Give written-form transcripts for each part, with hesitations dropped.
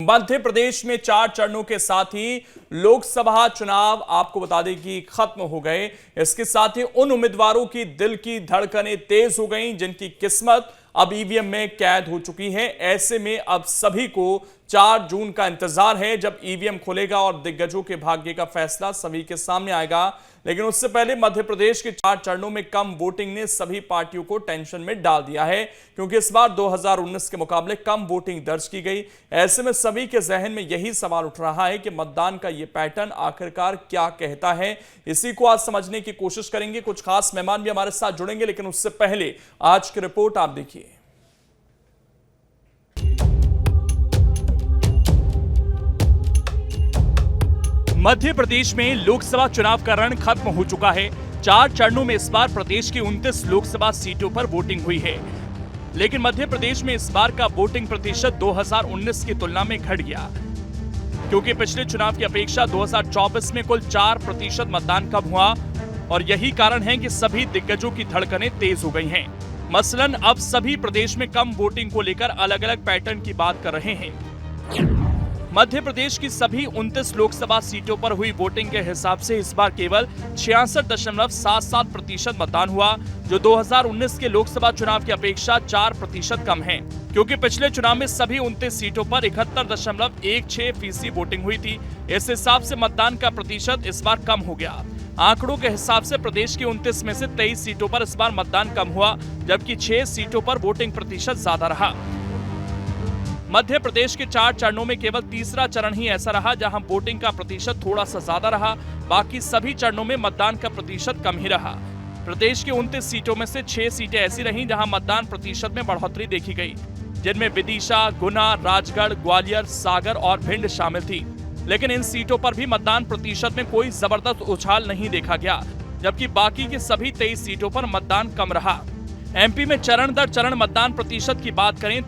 मध्य प्रदेश में 4 चरणों के साथ ही लोकसभा चुनाव आपको बता दें कि खत्म हो गए। इसके साथ ही उन उम्मीदवारों की दिल की धड़कनें तेज हो गईं जिनकी किस्मत अब ईवीएम में कैद हो चुकी है। ऐसे में अब सभी को 4 जून का इंतजार है जब ईवीएम खुलेगा और दिग्गजों के भाग्य का फैसला सभी के सामने आएगा। लेकिन उससे पहले मध्य प्रदेश के 4 चरणों में कम वोटिंग ने सभी पार्टियों को टेंशन में डाल दिया है, क्योंकि इस बार 2019 के मुकाबले कम वोटिंग दर्ज की गई। ऐसे में सभी के जहन में यही सवाल उठ रहा है कि मतदान का यह पैटर्न आखिरकार क्या कहता है। इसी को आज समझने की कोशिश करेंगे। कुछ खास मेहमान भी हमारे साथ जुड़ेंगे, लेकिन उससे पहले आज की रिपोर्ट आप देखिए। मध्य प्रदेश में लोकसभा चुनाव का रण खत्म हो चुका है। 4 चरणों में इस बार प्रदेश की 29 लोकसभा सीटों पर वोटिंग हुई है, लेकिन मध्य प्रदेश में इस बार का वोटिंग प्रतिशत 2019 की तुलना में घट गया, क्योंकि पिछले चुनाव की अपेक्षा 2024 में कुल 4% मतदान कम हुआ और यही कारण है कि सभी दिग्गजों की धड़कनें तेज हो गई हैं। मसलन अब सभी प्रदेश में कम वोटिंग को लेकर अलग अलग पैटर्न की बात कर रहे हैं। मध्य प्रदेश की सभी 29 लोकसभा सीटों पर हुई वोटिंग के हिसाब से इस बार केवल 66.77% मतदान हुआ, जो 2019 के लोकसभा चुनाव की अपेक्षा 4% कम है, क्योंकि पिछले चुनाव में सभी 29 सीटों पर 71.16% वोटिंग हुई थी। इस हिसाब से मतदान का प्रतिशत इस बार कम हो गया। आंकड़ों के हिसाब से प्रदेश की 29 में से 23 सीटों पर इस बार मतदान कम हुआ, जबकि 6 सीटों पर वोटिंग प्रतिशत ज्यादा रहा। मध्य प्रदेश के 4 चरणों में केवल तीसरा चरण ही ऐसा रहा जहां वोटिंग का प्रतिशत थोड़ा सा ज्यादा रहा। बाकी सभी चरणों में मतदान का प्रतिशत कम ही रहा। प्रदेश की 29 सीटों में से 6 सीटें ऐसी रहीं जहां मतदान प्रतिशत में बढ़ोतरी देखी गई, जिनमें विदिशा, गुना, राजगढ़, ग्वालियर, सागर और भिंड शामिल थी। लेकिन इन सीटों पर भी मतदान प्रतिशत में कोई जबरदस्त उछाल नहीं देखा गया, जबकि बाकी की सभी 23 सीटों पर मतदान कम रहा। एमपी में चरण दर चरण मतदान प्रतिशत की बात करें,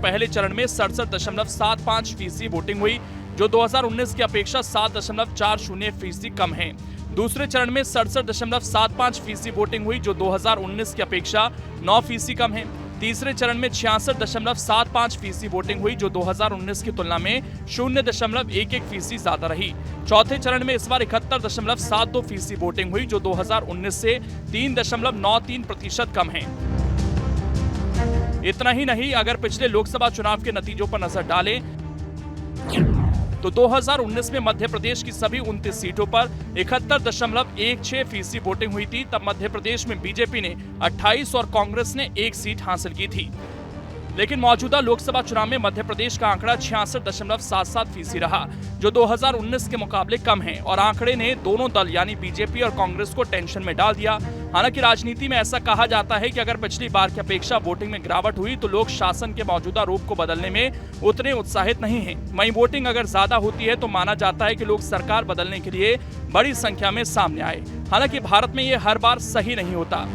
पहले चरण में 67.75% वोटिंग हुई, जो 2019 की अपेक्षा 7.40% कम है। दूसरे चरण में 67.75% वोटिंग हुई, जो 2019 की अपेक्षा 9% कम है। तीसरे चरण में 66.75% वोटिंग हुई, जो 2019 की तुलना में 0.11% ज्यादा रही। चौथे चरण में इस बार 71.72% वोटिंग हुई, जो 2019 से 3.93% कम है। इतना ही नहीं, अगर पिछले लोकसभा चुनाव के नतीजों पर नजर डालें तो 2019 में मध्य प्रदेश की सभी 29 सीटों पर 71.16% वोटिंग हुई थी। तब मध्य प्रदेश में बीजेपी ने 28 और कांग्रेस ने 1 सीट हासिल की थी। लेकिन मौजूदा लोकसभा चुनाव में मध्य प्रदेश का आंकड़ा 66.77% रहा, जो 2019 के मुकाबले कम है, और आंकड़े ने दोनों दल यानी बीजेपी और कांग्रेस को टेंशन में डाल दिया। हालांकि राजनीति में ऐसा कहा जाता है कि अगर पिछली बार की अपेक्षा वोटिंग में गिरावट हुई तो लोग शासन के मौजूदा रूप को बदलने में उतने उत्साहित नहीं हैं। वहीं वोटिंग अगर ज्यादा होती है तो माना जाता है कि लोग सरकार बदलने के लिए बड़ी संख्या में सामने आए। हालांकि भारत में यह हर बार सही नहीं होता।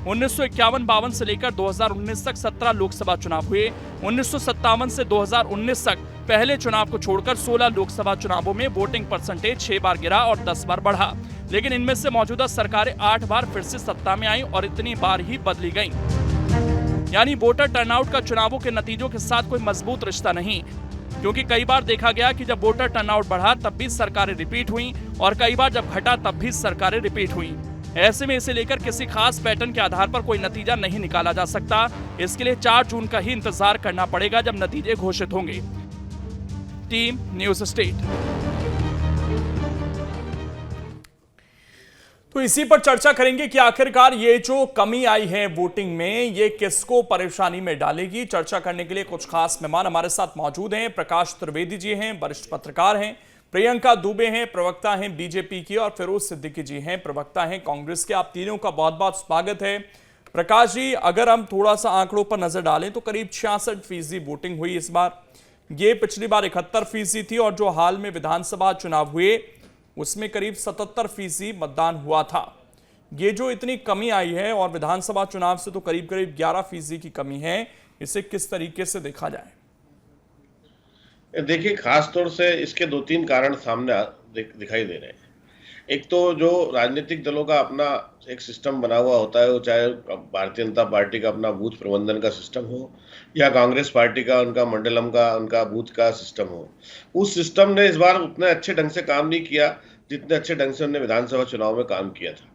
1951-52 से लेकर 2019 तक 17 लोकसभा चुनाव हुए। 1957 से 2019 तक पहले चुनाव को छोड़कर 16 लोकसभा चुनावों में वोटिंग परसेंटेज 6 बार गिरा और 10 बार बढ़ा। लेकिन इनमें से मौजूदा सरकारें 8 बार फिर से सत्ता में आई और इतनी बार ही बदली गईं। यानी वोटर टर्नआउट का चुनावों के नतीजों के साथ कोई मजबूत रिश्ता नहीं, क्योंकि कई बार देखा गया कि जब वोटर टर्नआउट बढ़ा तब भी सरकारें रिपीट हुई और कई बार जब घटा तब भी सरकारें रिपीट हुई। ऐसे में इसे लेकर किसी खास पैटर्न के आधार पर कोई नतीजा नहीं निकाला जा सकता। इसके लिए 4 जून का ही इंतजार करना पड़ेगा जब नतीजे घोषित होंगे। Team news state. तो इसी पर चर्चा करेंगे कि आखिरकार ये जो कमी आई है वोटिंग में, ये किसको परेशानी में डालेगी। चर्चा करने के लिए कुछ खास मेहमान हमारे साथ मौजूद हैं। प्रकाश त्रिवेदी जी हैं, वरिष्ठ पत्रकार हैं। प्रियंका दुबे हैं, प्रवक्ता हैं बीजेपी की, और फिरोज सिद्दीकी जी हैं, प्रवक्ता हैं कांग्रेस के। आप तीनों का बहुत बहुत स्वागत है। प्रकाश जी, अगर हम थोड़ा सा आंकड़ों पर नजर डालें तो करीब 66% वोटिंग हुई इस बार। ये पिछली बार 71% थी, और जो हाल में विधानसभा चुनाव हुए उसमें करीब 77% मतदान हुआ था। ये जो इतनी कमी आई है, और विधानसभा चुनाव से तो करीब 11% की कमी है, इसे किस तरीके से देखा जाए? देखिए, खास तौर से इसके 2-3 कारण सामने दिखाई दे रहे हैं। एक तो जो राजनीतिक दलों का अपना एक सिस्टम बना हुआ होता है, वो चाहे भारतीय जनता पार्टी का अपना बूथ प्रबंधन का सिस्टम हो या कांग्रेस पार्टी का उनका मंडलम का उनका बूथ का सिस्टम हो, उस सिस्टम ने इस बार उतने अच्छे ढंग से काम नहीं किया जितने अच्छे ढंग से उन्होंने विधानसभा चुनाव में काम किया था।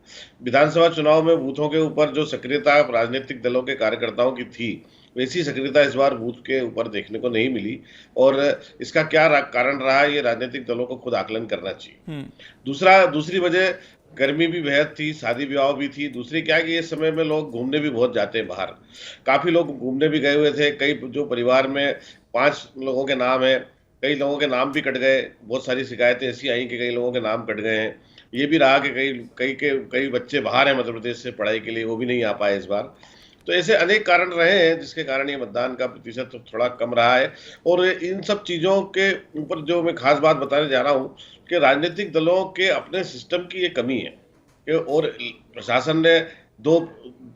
विधानसभा चुनाव में बूथों के ऊपर जो सक्रियता राजनीतिक दलों के कार्यकर्ताओं की थी, वैसी सक्रियता इस बार बूथ के ऊपर देखने को नहीं मिली। और इसका क्या कारण रहा, ये राजनीतिक दलों को खुद आकलन करना चाहिए। दूसरी वजह, गर्मी भी बेहद थी, शादी विवाह भी थी। दूसरी क्या है कि इस समय में लोग घूमने भी बहुत जाते हैं बाहर, काफी लोग घूमने भी गए हुए थे। कई जो परिवार में 5 लोगों के नाम है, कई लोगों के नाम भी कट गए। बहुत सारी शिकायतें ऐसी आई कि कई लोगों के नाम कट गए हैं। ये भी रहा कि कई बच्चे बाहर हैं मध्य प्रदेश से पढ़ाई के लिए, वो भी नहीं आ पाए इस बार। तो ऐसे अनेक कारण रहे हैं जिसके कारण ये मतदान का प्रतिशत तो थोड़ा कम रहा है। और इन सब चीजों के ऊपर जो मैं खास बात बताने जा रहा हूँ कि राजनीतिक दलों के अपने सिस्टम की ये कमी है। और प्रशासन ने 2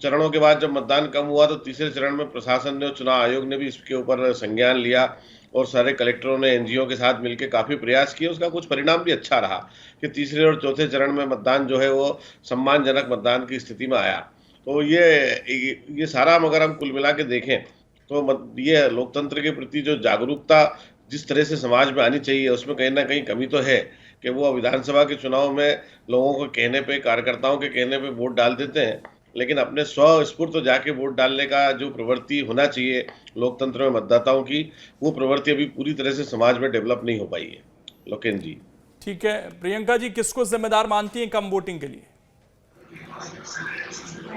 चरणों के बाद जब मतदान कम हुआ तो तीसरे चरण में प्रशासन ने, चुनाव आयोग ने भी इसके ऊपर संज्ञान लिया और सारे कलेक्टरों ने एनजीओ के साथ मिलकर काफी प्रयास किए। उसका कुछ परिणाम भी अच्छा रहा कि तीसरे और चौथे चरण में मतदान जो है वो सम्मानजनक मतदान की स्थिति में आया। तो ये सारा अगर हम कुल मिला के देखें तो ये लोकतंत्र के प्रति जो जागरूकता जिस तरह से समाज में आनी चाहिए, उसमें कहीं ना कहीं कमी तो है कि वो विधानसभा के चुनाव में लोगों को कहने पे, कार्यकर्ताओं के कहने पे वोट डाल देते हैं, लेकिन अपने स्वस्फूर्त तो जाके वोट डालने का जो प्रवृत्ति होना चाहिए लोकतंत्र में मतदाताओं की, वो प्रवृत्ति अभी पूरी तरह से समाज में डेवलप नहीं हो पाई है। लोकेन जी। ठीक है, प्रियंका जी, किसको जिम्मेदार मानती हैं कम वोटिंग के लिए?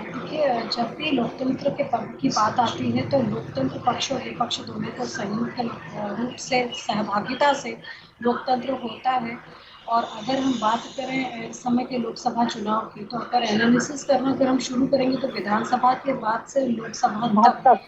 देखिए, जब भी लोकतंत्र के की बात आती है तो लोकतंत्र पक्ष और विपक्ष दोनों को संयुक्त रूप से सहभागिता से लोकतंत्र होता है। और अगर हम बात करें इस समय के लोकसभा चुनाव की, तो अगर एनालिसिस करना अगर हम शुरू करेंगे तो विधानसभा के बाद से लोकसभा तक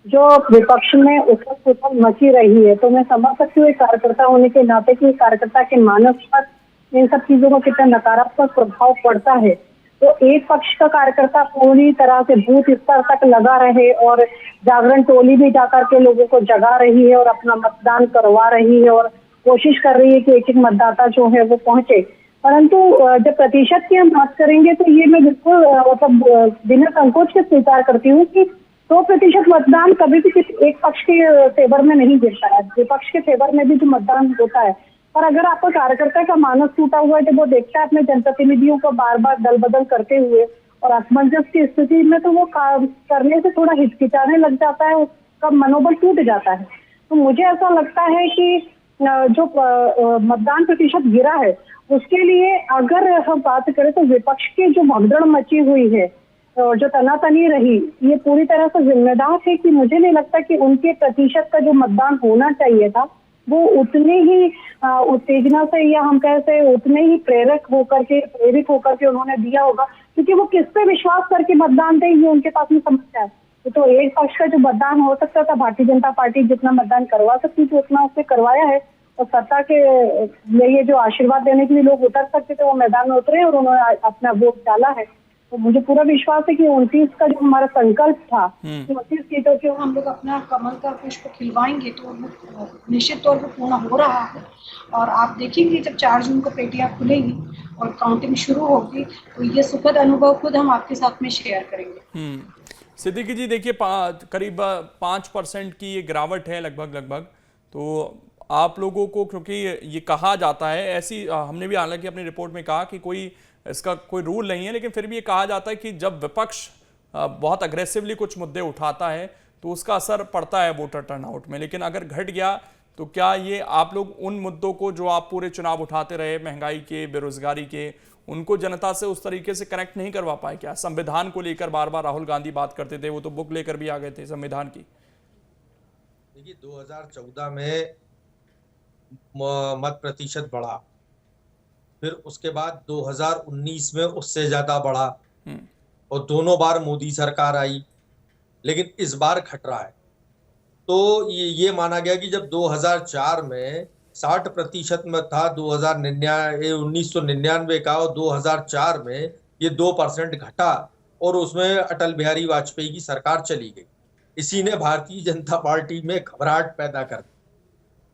जो विपक्ष में उथल-पुथल मची रही है, तो मैं समझ सकती हूँ एक कार्यकर्ता होने के नाते कि कार्यकर्ता के मानस पर इन सब चीजों का कितना नकारात्मक प्रभाव पड़ता है। तो एक पक्ष का कार्यकर्ता पूरी तरह से बूथ स्तर तक लगा रहे और जागरण टोली भी जाकर के लोगों को जगा रही है और अपना मतदान करवा रही है और कोशिश कर रही है कि एक मतदाता जो है वो पहुंचे। परंतु जब प्रतिशत की हम बात करेंगे तो ये मैं बिल्कुल मतलब बिना संकोच के स्वीकार करती हूँ कि 100% मतदान कभी भी किसी एक पक्ष के फेवर में नहीं गिरता है। विपक्ष के फेवर में भी जो मतदान होता है, और अगर आपको कार्यकर्ता का मानस टूटा हुआ है तो वो देखता है अपने जनप्रतिनिधियों को बार बार दल बदल करते हुए और असमंजस की स्थिति में, तो वो करने से थोड़ा हिचकिचाने लग जाता है, उसका मनोबल टूट जाता है। तो मुझे ऐसा लगता है कि जो मतदान प्रतिशत गिरा है उसके लिए अगर हम बात करें तो विपक्ष की जो भगदड़ मची हुई है और जो तनातनी रही, ये पूरी तरह से जिम्मेदार है कि मुझे नहीं लगता कि उनके प्रतिशत का जो मतदान होना चाहिए था वो उतने ही उत्तेजना से या हम कहते हैं उतने ही प्रेरित होकर के उन्होंने दिया होगा, क्योंकि वो किस पे विश्वास करके मतदान दें ये उनके पास में समस्या है। तो एक पक्ष का जो मतदान हो सकता था, भारतीय जनता पार्टी जितना मतदान करवा सकती थी उतना उसने करवाया है और सत्ता के लिए जो आशीर्वाद देने के लिए लोग उतर सकते थे वो मैदान में उतरे और उन्होंने अपना वोट डाला है। तो मुझे पूरा विश्वास है कि 29 का जो हमारा संकल्प था, 29 सीटों के हम लोग अपना कमल का पुष्प खिलवाएंगे तो निश्चित तौर पर पूर्ण हो रहा है। और आप देखेंगे जब 4 जून को पेटियां खुलेंगी और काउंटिंग शुरू होगी तो ये सुखद अनुभव खुद हम आपके साथ में शेयर करेंगे। सिद्दीकी जी, देखिए करीब 5% की ये गिरावट है लगभग। तो आप लोगों को, क्योंकि ये कहा जाता है, ऐसी हमने भी हालांकि अपनी रिपोर्ट में कहा कि इसका कोई रूल नहीं है, लेकिन फिर भी ये कहा जाता है कि जब विपक्ष बहुत अग्रेसिवली कुछ मुद्दे उठाता है तो उसका असर पड़ता है वोटर टर्नआउट में। लेकिन अगर घट गया तो क्या ये आप लोग उन मुद्दों को जो आप पूरे चुनाव उठाते रहे, महंगाई के, बेरोजगारी के, उनको जनता से उस तरीके से कनेक्ट नहीं करवा पाए क्या? संविधान को लेकर बार बार राहुल गांधी बात करते थे, वो तो बुक लेकर भी आ गए थे संविधान की। देखिए, 2014 में मत प्रतिशत बढ़ा, फिर उसके बाद 2019 में उससे ज्यादा बढ़ा और दोनों बार मोदी सरकार आई, लेकिन इस बार घट रहा है। तो ये माना गया कि जब 2004 में 60% में था, 1999 का और 2004 में ये 2% घटा और उसमें अटल बिहारी वाजपेयी की सरकार चली गई। इसी ने भारतीय जनता पार्टी में घबराहट पैदा कर दी।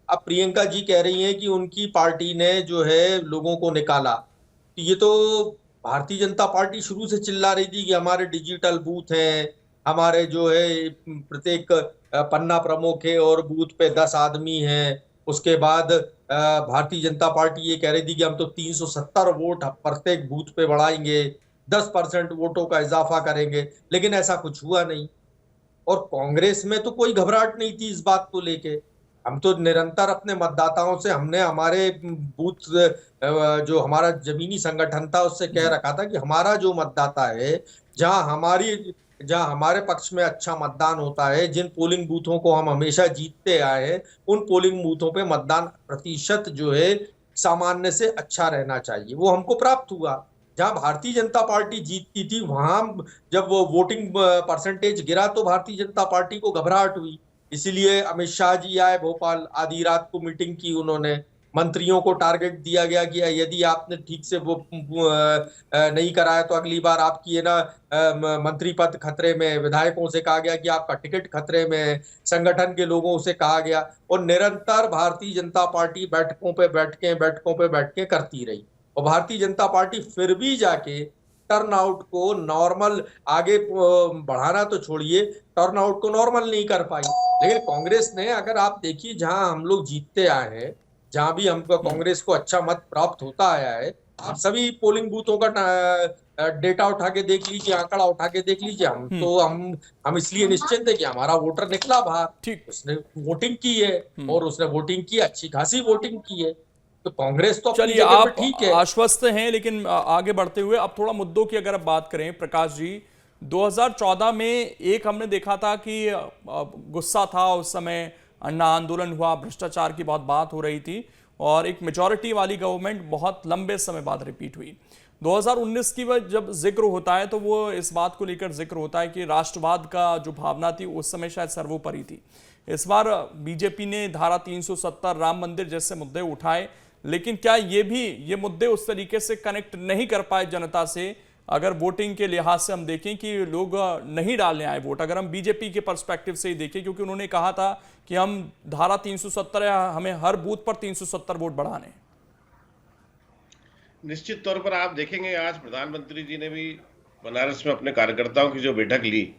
अब प्रियंका जी कह रही हैं कि उनकी पार्टी ने जो है लोगों को निकाला, ये तो भारतीय जनता पार्टी शुरू से चिल्ला रही थी कि हमारे डिजिटल बूथ हैं, हमारे जो है प्रत्येक पन्ना प्रमुख है और बूथ पे 10 आदमी हैं। उसके बाद भारतीय जनता पार्टी ये कह रही थी कि हम तो 370 वोट प्रत्येक बूथ पे बढ़ाएंगे, 10% वोटों का इजाफा करेंगे, लेकिन ऐसा कुछ हुआ नहीं। और कांग्रेस में तो कोई घबराहट नहीं थी इस बात को लेके। हम तो निरंतर अपने मतदाताओं से, हमने हमारे बूथ जो हमारा जमीनी संगठन था उससे कह रखा था कि हमारा जो मतदाता है, जहां हमारे पक्ष में अच्छा मतदान होता है, जिन पोलिंग बूथों को हम हमेशा जीतते आए हैं, उन पोलिंग बूथों पे मतदान प्रतिशत जो है सामान्य से अच्छा रहना चाहिए। वो हमको प्राप्त हुआ। जहां भारतीय जनता पार्टी जीतती थी वहां जब वो वोटिंग परसेंटेज गिरा तो भारतीय जनता पार्टी को घबराहट हुई। इसीलिए अमित शाह जी आए भोपाल, आधी रात को मीटिंग की उन्होंने, मंत्रियों को टारगेट दिया गया कि यदि आपने ठीक से वो नहीं कराया तो अगली बार आपकी है ना मंत्री पद खतरे में, विधायकों से कहा गया कि आपका टिकट खतरे में, संगठन के लोगों से कहा गया। और निरंतर भारतीय जनता पार्टी बैठकों पे बैठ के करती रही। और भारतीय जनता पार्टी फिर भी जाके टर्नआउट को नॉर्मल, आगे बढ़ाना तो छोड़िए, टर्नआउट को नॉर्मल नहीं कर पाई। लेकिन कांग्रेस ने, अगर आप देखिए जहां हम लोग जीतते आए हैं, जहां भी हमको कांग्रेस को अच्छा मत प्राप्त होता आया है, आप सभी पोलिंग बूथों का डेटा उठा के देख लीजिए, आंकड़ा उठा के देख लीजिए। हम इसलिए निश्चिंत है कि हमारा वोटर निकला बाहर, उसने वोटिंग की है और उसने वोटिंग की, अच्छी खासी वोटिंग की है। तो कांग्रेस तो चलिए, आप ठीक है, आश्वस्त हैं, लेकिन आगे बढ़ते हुए अब थोड़ा मुद्दों की अगर आप बात करें प्रकाश जी, 2014 में एक हमने देखा था कि गुस्सा था, उस समय अन्ना आंदोलन हुआ, भ्रष्टाचार की बहुत बात हो रही थी और एक मेजॉरिटी वाली गवर्नमेंट बहुत लंबे समय बाद रिपीट हुई। 2019 की जब जिक्र होता है तो वो इस बात को लेकर जिक्र होता है कि राष्ट्रवाद का जो भावना थी उस समय शायद सर्वोपरि थी। इस बार बीजेपी ने धारा 370, राम मंदिर जैसे मुद्दे उठाए, लेकिन क्या ये मुद्दे उस तरीके से कनेक्ट नहीं कर पाए जनता से? अगर वोटिंग के लिहाज से हम देखें कि लोग नहीं डालने आए वोट, अगर हम बीजेपी के पर्सपेक्टिव से ही देखें, क्योंकि उन्होंने कहा था कि हम धारा 370 या हमें हर बूथ पर 370 वोट बढ़ाने। निश्चित तौर पर आप देखेंगे आज प्रधानमंत्री जी ने भी बनारस में अपने कार्यकर्ताओं की जो बैठक ली,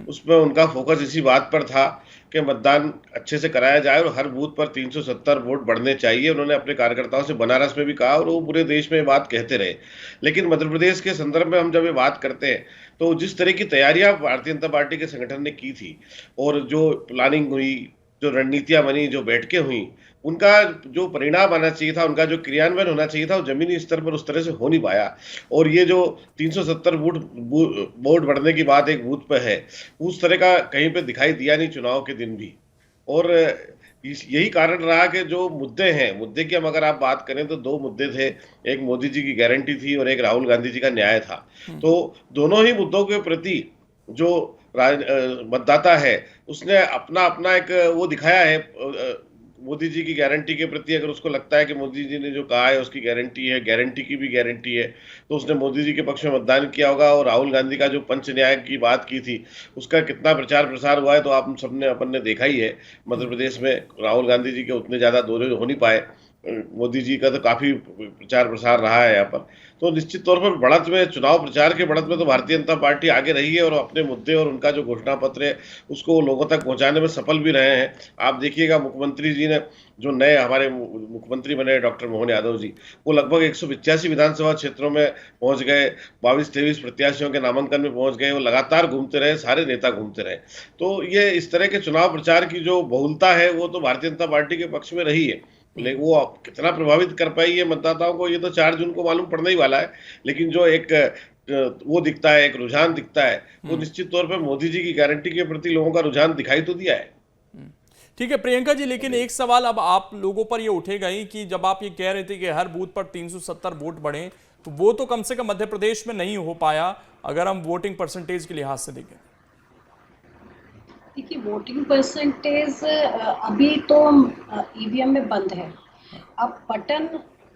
उसमें उनका फोकस इसी बात पर था कि मतदान अच्छे से कराया जाए और हर बूथ पर 370 वोट बढ़ने चाहिए। उन्होंने अपने कार्यकर्ताओं से बनारस में भी कहा और वो पूरे देश में ये बात कहते रहे। लेकिन मध्य प्रदेश के संदर्भ में हम जब ये बात करते हैं तो जिस तरह की तैयारियां भारतीय जनता पार्टी के संगठन ने की थी और जो प्लानिंग हुई, जो रणनीतियां बनी, जो बैठकें हुई, उनका जो परिणाम आना चाहिए था, उनका जो क्रियान्वयन होना चाहिए था, वो जमीनी स्तर पर उस तरह से हो नहीं पाया। और ये जो 370 वोट बढ़ने की बात एक बूथ पे है, उस तरह का कहीं पे दिखाई दिया नहीं चुनाव के दिन भी। और यही कारण रहा कि जो मुद्दे की हम अगर आप बात करें तो दो मुद्दे थे, एक मोदी जी की गारंटी थी और एक राहुल गांधी जी का न्याय था। तो दोनों ही मुद्दों के प्रति जो मतदाता है उसने अपना एक वो दिखाया है। मोदी जी की गारंटी के प्रति अगर उसको लगता है कि मोदी जी ने जो कहा है उसकी गारंटी है, गारंटी की भी गारंटी है, तो उसने मोदी जी के पक्ष में मतदान किया होगा। और राहुल गांधी का जो पंच न्याय की बात की थी उसका कितना प्रचार प्रसार हुआ है तो आप सबने अपन ने देखा ही है। मध्य प्रदेश में राहुल गांधी जी के उतने ज्यादा दौरे हो नहीं पाए, मोदी जी का तो काफी प्रचार प्रसार रहा है यहाँ पर। तो निश्चित तौर पर बढ़त में, चुनाव प्रचार के बढ़त में तो भारतीय जनता पार्टी आगे रही है और अपने मुद्दे और उनका जो घोषणा पत्र है उसको लोगों तक पहुंचाने में सफल भी रहे हैं। आप देखिएगा मुख्यमंत्री जी ने, जो नए हमारे मुख्यमंत्री बने डॉक्टर मोहन यादव जी, वो लगभग 185 विधानसभा क्षेत्रों में पहुंच गए, 22-23 प्रत्याशियों के नामांकन में पहुंच गए। वो लगातार घूमते रहे, सारे नेता घूमते रहे। तो ये इस तरह के चुनाव प्रचार की जो बहुलता है वो तो भारतीय जनता पार्टी के पक्ष में रही है। लेकिन वो कितना प्रभावित कर पाई है मतदाताओं को, ये तो 4 जून को मालूम पड़ने ही वाला है। लेकिन जो एक वो दिखता है, एक रुझान दिखता है, वो निश्चित तौर पर मोदी जी की गारंटी के प्रति लोगों का रुझान दिखाई तो दिया है। ठीक है प्रियंका जी, लेकिन एक सवाल अब आप लोगों पर ये उठेगा ही कि जब आप ये कह रहे थे कि हर बूथ पर 370 वोट बढ़े, तो वो तो कम से कम मध्य प्रदेश में नहीं हो पाया अगर हम वोटिंग परसेंटेज के लिहाज से देखें। देखिए, वोटिंग परसेंटेज अभी तो ईवीएम में बंद है। अब बटन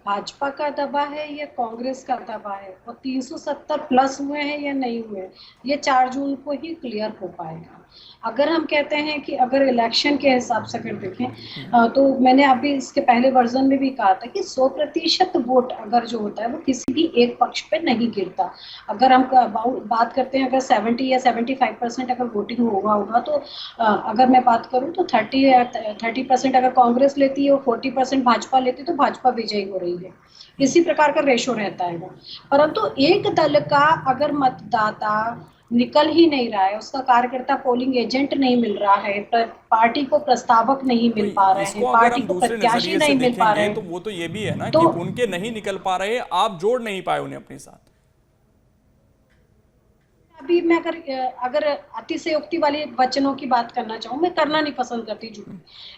भाजपा का दबा है या कांग्रेस का दबा है, और 370 प्लस हुए हैं या नहीं हुए, ये 4 जून को ही क्लियर हो पाएगा। अगर हम कहते हैं कि अगर इलेक्शन के हिसाब से अगर देखें तो मैंने अभी इसके पहले वर्जन में भी कहा था कि 100% वोट अगर जो होता है वो किसी भी एक पक्ष पे नहीं गिरता। अगर हम बात करते हैं अगर 70 या 75% अगर वोटिंग होगा तो अगर मैं बात करूं तो 30% अगर कांग्रेस लेती है और 40% भाजपा लेती है तो भाजपा विजयी हो रही है। इसी प्रकार का रेशो रहता है। परंतु एक दल का अगर मतदाता निकल ही नहीं रहा है, उसका कार्यकर्ता पोलिंग एजेंट नहीं मिल रहा है, पार्टी को प्रस्तावक नहीं मिल पा रहे हैं, पार्टी को प्रत्याशी नहीं मिल पा रहे हैं, तो वो तो ये भी है ना कि उनके नहीं निकल पा रहे, आप जोड़ नहीं पाए उन्हें अपने साथ। अभी मैं अगर अतिशयोक्ति वाली वचनों की बात करना चाहूँ, मैं करना नहीं पसंद करती झूठ,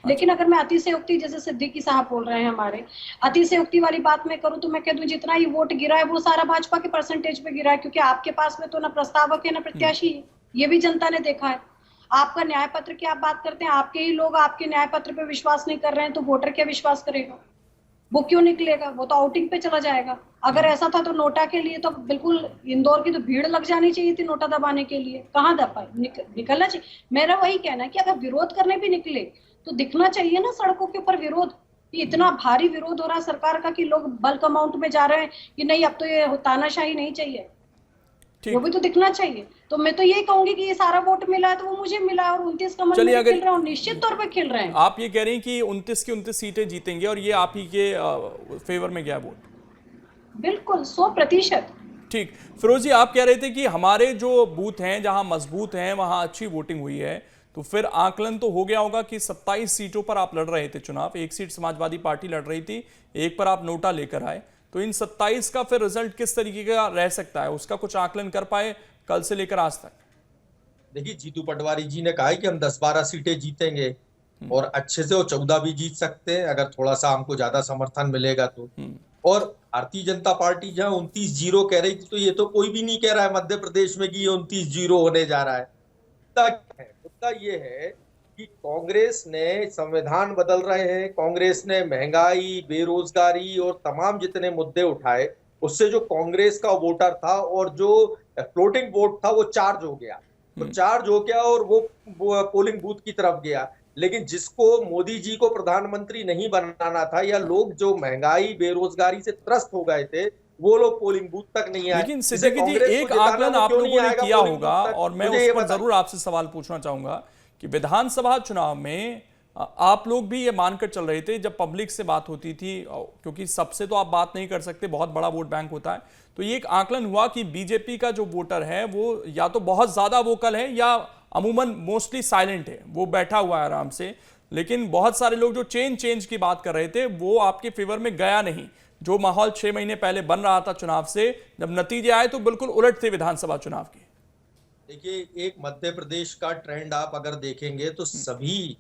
लेकिन अगर मैं अतिशयोक्ति जैसे सिद्दीकी साहब बोल रहे हैं हमारे, अतिशयोक्ति वाली बात मैं करूँ तो मैं कह दूं जितना ही वोट गिरा है वो सारा भाजपा के परसेंटेज पे गिरा है, क्योंकि आपके पास में तो ना प्रस्तावक है ना प्रत्याशी है, ये भी जनता ने देखा है। आपका न्याय पत्र की आप बात करते हैं, आपके ही लोग आपके न्याय पत्र पे विश्वास नहीं कर रहे हैं तो वोटर क्या विश्वास करेगा? वो क्यों निकलेगा? वो तो आउटिंग पे चला जाएगा। अगर ऐसा था तो नोटा के लिए तो बिल्कुल इंदौर की तो भीड़ लग जानी चाहिए थी नोटा दबाने के लिए, कहाँ दबा निकलना चाहिए। मेरा वही कहना है कि अगर विरोध करने भी निकले तो दिखना चाहिए ना सड़कों के ऊपर विरोध, कि इतना भारी विरोध हो रहा है सरकार का कि लोग बल्क अमाउंट में जा रहे हैं कि नहीं अब तो ये तानाशाही नहीं चाहिए, वो भी तो दिखना चाहिए। तो मैं तो ये कहूंगी कि ये सारा वोट मिला है तो वो मुझे मिला है और 29 कमल में खेल रहे हैं, निश्चित तौर पे खेल रहे हैं। आप ये कह रही हैं कि 29 की 29 सीटें जीतेंगे और ये आप ही के फेवर में गया वोट? बिल्कुल 100%। ठीक, फिरोज जी आप कह रहे थे कि हमारे जो बूथ हैं जहां मजबूत हैं वहां अच्छी वोटिंग हुई है, तो फिर आकलन तो हो गया होगा कि 27 सीटों पर आप लड़ रहे थे चुनाव, 1 सीट समाजवादी पार्टी लड़ रही थी, 1 पर आप नोटा लेकर आए, तो इन 27 का फिर रिजल्ट किस तरीके का रह सकता है, उसका कुछ आकलन कर पाए कल से लेकर आज तक? देखिए जीतू पटवारी जी ने कहा है कि हम 10-12 सीटें जीतेंगे और अच्छे से वो 14 भी जीत सकते हैं अगर थोड़ा सा हमको ज्यादा समर्थन मिलेगा तो। और भारतीय जनता पार्टी जहां 29-0 कह रही थी तो ये तो कोई भी नहीं कह रहा है मध्य प्रदेश में कि ये 29-0 होने जा रहा है। मुद्दा ये है कि कांग्रेस ने संविधान बदल रहे हैं, कांग्रेस ने महंगाई, बेरोजगारी और तमाम जितने मुद्दे उठाए उससे जो कांग्रेस का वोटर था और जो फ्लोटिंग वोट था वो चार्ज हो गया, तो चार्ज हो गया और वो पोलिंग बूथ की तरफ गया। लेकिन जिसको मोदी जी को प्रधानमंत्री नहीं बनाना था या लोग जो महंगाई बेरोजगारी से त्रस्त हो गए थे वो लोग पोलिंग बूथ तक नहीं आए। लेकिन सिद्दीकी जी एक आकलन आप लोगों ने किया होगा और मैं उस पर जरूर आपसे सवाल पूछना चाहूंगा कि विधानसभा चुनाव में आप लोग भी ये मानकर चल रहे थे जब पब्लिक से बात होती थी, क्योंकि सबसे तो आप बात नहीं कर सकते, बहुत बड़ा वोट बैंक होता है, तो ये एक आकलन हुआ कि बीजेपी का जो वोटर है वो या तो बहुत ज्यादा वोकल है या अमूमन मोस्टली साइलेंट है, वो बैठा हुआ है आराम से, लेकिन बहुत सारे लोग जो चेंज की बात कर रहे थे वो आपके फेवर में गया नहीं। जो माहौल 6 महीने पहले बन रहा था चुनाव से, जब नतीजे आए तो बिल्कुल उलट थे विधानसभा चुनाव के। देखिए एक मध्य प्रदेश का ट्रेंड आप अगर देखेंगे तो सभी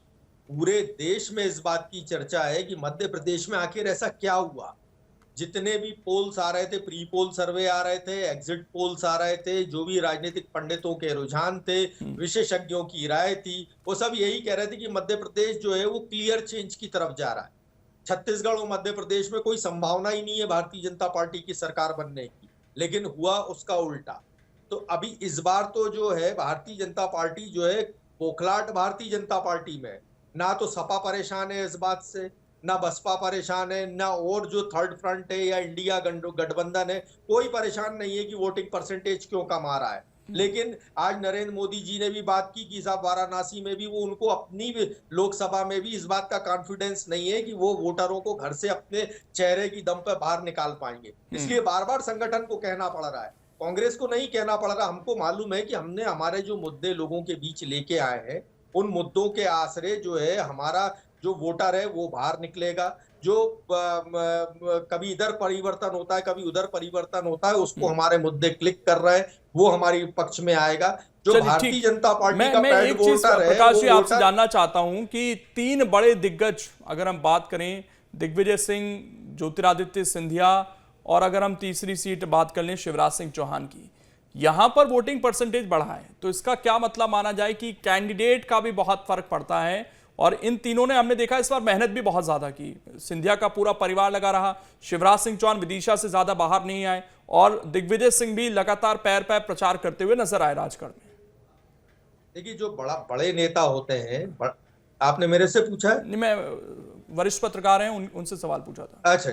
पूरे देश में इस बात की चर्चा है कि मध्य प्रदेश में आखिर ऐसा क्या हुआ। जितने भी पोल्स आ रहे थे, प्री पोल सर्वे आ रहे थे, एग्जिट पोल्स आ रहे थे, जो भी राजनीतिक पंडितों के रुझान थे, विशेषज्ञों की राय थी, वो सब यही कह रहे थे कि मध्य प्रदेश जो है वो क्लियर चेंज की तरफ जा रहा है। छत्तीसगढ़ और मध्य प्रदेश में कोई संभावना ही नहीं है भारतीय जनता पार्टी की सरकार बनने की, लेकिन हुआ उसका उल्टा। तो अभी इस बार तो जो है भारतीय जनता पार्टी जो है बौखलाहट भारतीय जनता पार्टी में, ना तो सपा परेशान है इस बात से, ना बसपा परेशान है, ना और जो थर्ड फ्रंट है या इंडिया गठबंधन है, कोई परेशान नहीं है कि वोटिंग परसेंटेज क्यों कम आ रहा है। लेकिन आज नरेंद्र मोदी जी ने भी बात की कि साहब वाराणसी में भी वो उनको अपनी लोकसभा में भी इस बात का कॉन्फिडेंस नहीं है कि वो वोटरों को घर से अपने चेहरे की दम पर बाहर निकाल पाएंगे, इसलिए बार बार संगठन को कहना पड़ रहा है, कांग्रेस को नहीं कहना पड़ रहा। हमको मालूम है कि हमने हमारे जो मुद्दे लोगों के बीच लेके आए हैं उन मुद्दों के आसरे जो है हमारा जो वोटर है वो बाहर निकलेगा। जो कभी इधर परिवर्तन होता है कभी उधर परिवर्तन होता है, उसको हमारे मुद्दे क्लिक कर रहे हैं, वो हमारी पक्ष में आएगा। जो भारतीय जनता पार्टी का पैड वोटर है, प्रकाश जी आपसे जानना चाहता हूं कि 3 बड़े दिग्गज अगर हम बात करें, दिग्विजय सिंह, ज्योतिरादित्य सिंधिया और अगर हम तीसरी सीट बात कर लें शिवराज सिंह चौहान की, यहां पर वोटिंग परसेंटेज बढ़ा है, तो इसका क्या मतलब माना जाए कि कैंडिडेट का भी बहुत फर्क पड़ता है और इन तीनों ने हमने देखा इस बार मेहनत भी बहुत ज्यादा की। सिंधिया का पूरा परिवार लगा रहा, शिवराज सिंह चौहान विदिशा से ज्यादा बाहर नहीं आए और दिग्विजय सिंह भी लगातार पैर पैर प्रचार करते हुए नजर आए राजगढ़ में। देखिए, जो बड़े नेता होते हैं, आपने मेरे से पूछा है? नहीं, मैं वरिष्ठ पत्रकार हैं, उनसे सवाल पूछा था। अच्छा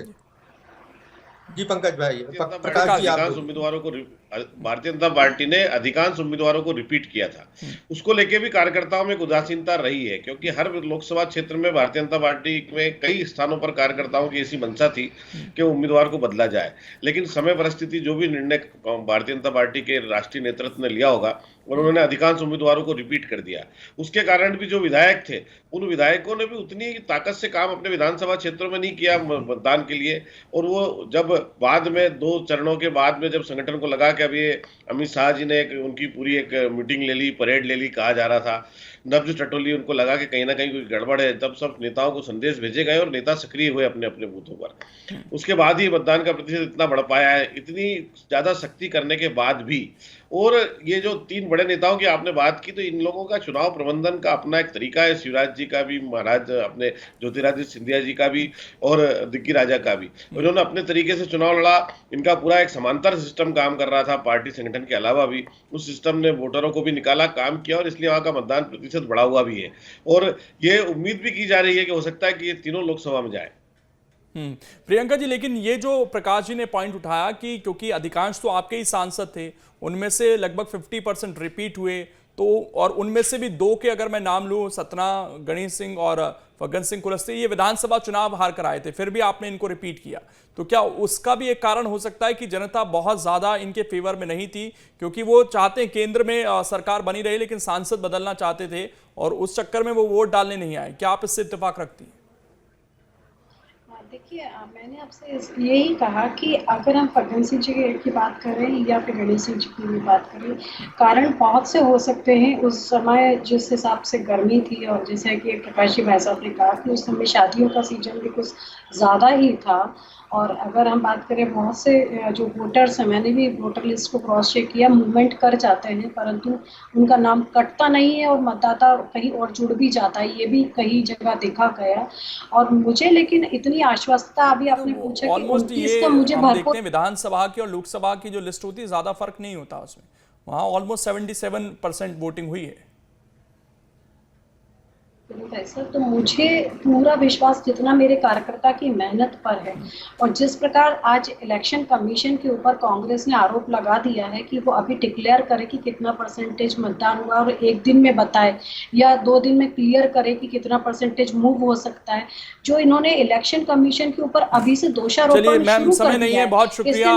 जी पंकज भाई, प्रकाश जी, अधिकांश उम्मीदवारों को भारतीय जनता पार्टी ने अधिकांश उम्मीदवारों को रिपीट किया था। उसको लेके भी कार्यकर्ताओं में एक उदासीनता रही है, क्योंकि हर लोकसभा क्षेत्र में भारतीय जनता पार्टी में कई स्थानों पर कार्यकर्ताओं की ऐसी मंशा थी कि उम्मीदवार को बदला जाए, लेकिन समय परिस्थिति जो भी निर्णय भारतीय जनता पार्टी के राष्ट्रीय नेतृत्व ने लिया होगा और उन्होंने अधिकांश उम्मीदवारों को रिपीट कर दिया। उसके कारण भी जो विधायक थे, उन विधायकों ने भी उतनी ताकत से काम अपने विधानसभा क्षेत्रों में नहीं किया मतदान के लिए। और वो जब बाद में 2 चरणों के बाद में जब संगठन को लगा कि अब ये अमित शाह जी ने उनकी पूरी एक मीटिंग ले ली, परेड ले ली, कहा जा रहा था, नब्ज टटोली, उनको लगा कि कहीं ना कहीं कोई गड़बड़ है, तब सब नेताओं को संदेश भेजे गए और नेता सक्रिय हुए अपने अपने बूथों पर। उसके बाद ही मतदान का प्रतिशत इतना बढ़ पाया है, इतनी ज्यादा सख्ती करने के बाद भी। और ये जो 3 बड़े नेताओं की आपने बात की, तो इन लोगों का चुनाव प्रबंधन का अपना एक तरीका है, शिवराज जी का भी, महाराज अपने ज्योतिरादित्य सिंधिया जी का भी और दिग्गी राजा का भी। उन्होंने अपने तरीके से चुनाव लड़ा। इनका पूरा एक समांतर सिस्टम काम कर रहा था पार्टी संगठन के अलावा भी। उस सिस्टम ने वोटरों को भी निकाला, काम किया और इसलिए वहां का मतदान प्रतिशत बढ़ा हुआ भी है। और ये उम्मीद भी की जा रही है कि हो सकता है कि ये तीनों लोकसभा में जाए। प्रियंका जी, लेकिन ये जो प्रकाश जी ने पॉइंट उठाया कि क्योंकि अधिकांश तो आपके ही सांसद थे, उनमें से लगभग 50% रिपीट हुए, तो और उनमें से भी 2 के अगर मैं नाम लूं, सतना गणेश सिंह और फग्गन सिंह कुलस्ते, ये विधानसभा चुनाव हार कर आए थे, फिर भी आपने इनको रिपीट किया। तो क्या उसका भी एक कारण हो सकता है कि जनता बहुत ज्यादा इनके फेवर में नहीं थी, क्योंकि वो चाहते हैं केंद्र में सरकार बनी रही, लेकिन सांसद बदलना चाहते थे और उस चक्कर में वो वोट डालने नहीं आए? क्या आप इससे इत्तेफाक रखती हैं? देखिए, मैंने आपसे यही कहा कि अगर हम फग्गन सिंह जी की बात करें या फिर गणेश सिंह जी की भी बात करें, कारण बहुत से हो सकते हैं। उस समय जिस हिसाब से गर्मी थी और जैसे कि प्रकाश जी भाई साहब ने कहा कि उस समय शादियों का सीजन भी कुछ ज़्यादा ही था। और अगर हम बात करें, बहुत से जो वोटर्स हैं, मैंने भी वोटर लिस्ट को क्रॉस चेक किया, मूवमेंट कर जाते हैं परंतु उनका नाम कटता नहीं है और मतदाता कहीं और जुड़ भी जाता है, ये भी कई जगह देखा गया। और मुझे लेकिन इतनी आश्वस्तता, अभी आपने पूछा कि 29 का मुझे भरपूर, विधानसभा की और लोकसभा की जो लिस्ट होती है ज्यादा फर्क नहीं होता उसमें, वहाँ ऑलमोस्ट 77% वोटिंग हुई है। सर, तो मुझे पूरा विश्वास जितना मेरे कार्यकर्ता की मेहनत पर है और जिस प्रकार आज इलेक्शन कमीशन के ऊपर कांग्रेस ने आरोप लगा दिया है कि वो अभी डिक्लेयर करे कि कितना परसेंटेज मतदान हुआ और 1 दिन में बताए या 2 दिन में क्लियर करे कि कितना परसेंटेज मूव हो सकता है, जो इन्होंने इलेक्शन कमीशन के ऊपर अभी से दोषारोपण शुरू कर दिया है। बहुत शुक्रिया।